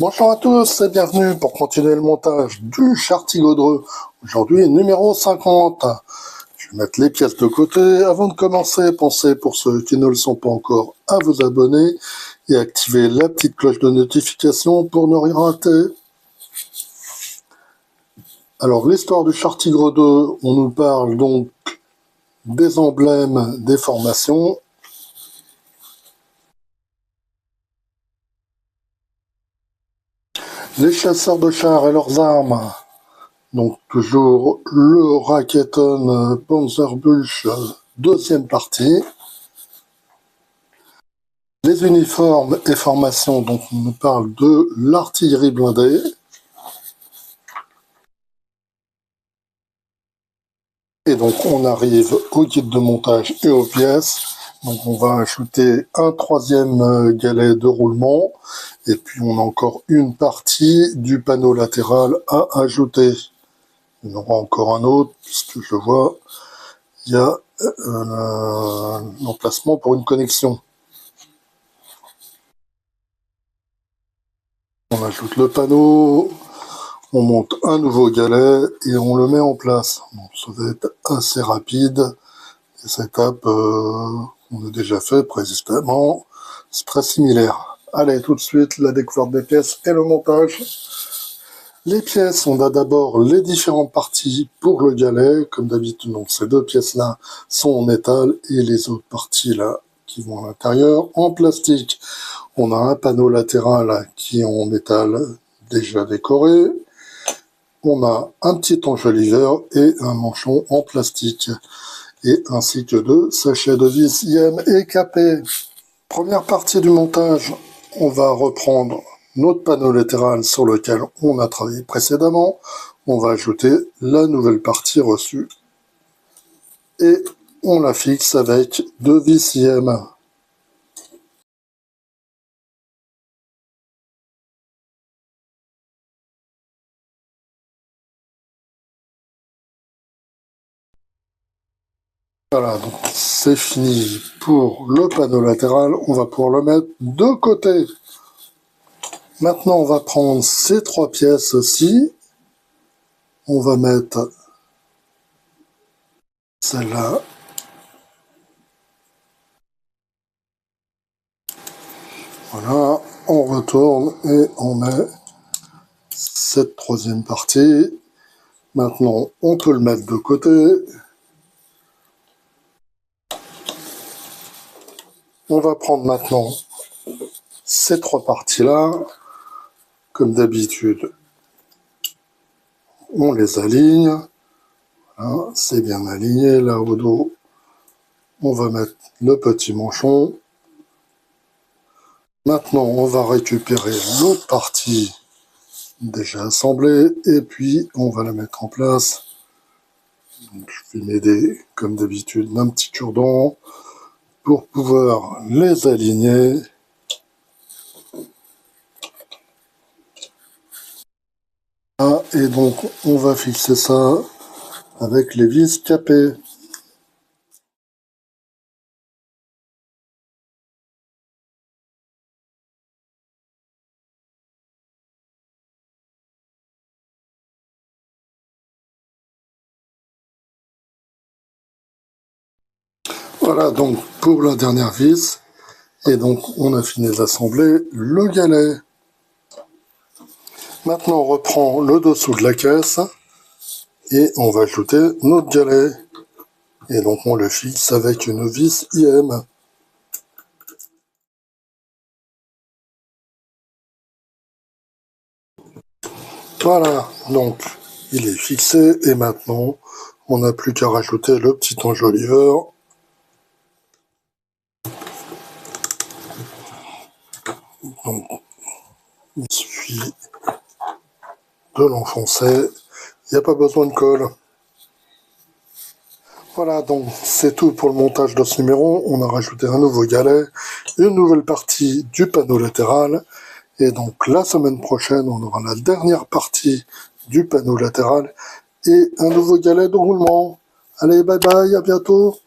Bonjour à tous et bienvenue pour continuer le montage du Chartigaudreux. Aujourd'hui, numéro 50. Je vais mettre les pièces de côté. Avant de commencer, pensez pour ceux qui ne le sont pas encore à vous abonner et activer la petite cloche de notification pour ne rien rater. Alors, l'histoire du Chartigaudreux, on nous parle donc des emblèmes des formations. Les chasseurs de chars et leurs armes. Donc toujours le Racketon Panzerbuch, deuxième partie. Les uniformes et formations, donc on nous parle de l'artillerie blindée. Et donc on arrive au guide de montage et aux pièces. Donc on va ajouter un troisième galet de roulement. Et puis on a encore une partie du panneau latéral à ajouter. Il y en aura encore un autre, puisque je vois, il y a un emplacement pour une connexion. On ajoute le panneau, on monte un nouveau galet et on le met en place. Donc, ça va être assez rapide. Les étapes qu'on a déjà fait précisément, c'est très similaire. Allez, tout de suite, la découverte des pièces et le montage. Les pièces, on a d'abord les différentes parties pour le galet, comme d'habitude. Donc ces deux pièces-là sont en métal et les autres parties là qui vont à l'intérieur en plastique. On a un panneau latéral qui est en métal déjà décoré. On a un petit enjoliveur et un manchon en plastique, et ainsi que deux sachets de vis IM et capés. Première partie du montage, on va reprendre notre panneau latéral sur lequel on a travaillé précédemment. On va ajouter la nouvelle partie reçue et on la fixe avec deux vis IM. Voilà, donc c'est fini pour le panneau latéral. On va pouvoir le mettre de côté. Maintenant, on va prendre ces trois pièces-ci. On va mettre celle-là. Voilà, on retourne et on met cette troisième partie. Maintenant, on peut le mettre de côté. On va prendre maintenant ces trois parties-là. Comme d'habitude, on les aligne. Voilà, c'est bien aligné. Là, au dos, on va mettre le petit manchon. Maintenant, on va récupérer l'autre partie déjà assemblée et puis on va la mettre en place. Donc, je vais m'aider, comme d'habitude, d'un petit cure-dent pour pouvoir les aligner. Et donc, on va fixer ça avec les vis capées. Voilà donc pour la dernière vis. Et donc, on a fini d'assembler le galet. Maintenant, on reprend le dessous de la caisse et on va ajouter notre galet. Et donc, on le fixe avec une vis IM. Voilà, donc, il est fixé et maintenant, on n'a plus qu'à rajouter le petit enjoliveur. Donc, il suffit de l'enfoncer. Il n'y a pas besoin de colle. Voilà, donc c'est tout pour le montage de ce numéro. On a rajouté un nouveau galet, une nouvelle partie du panneau latéral. Et donc la semaine prochaine, on aura la dernière partie du panneau latéral et un nouveau galet de roulement. Allez, bye bye, à bientôt.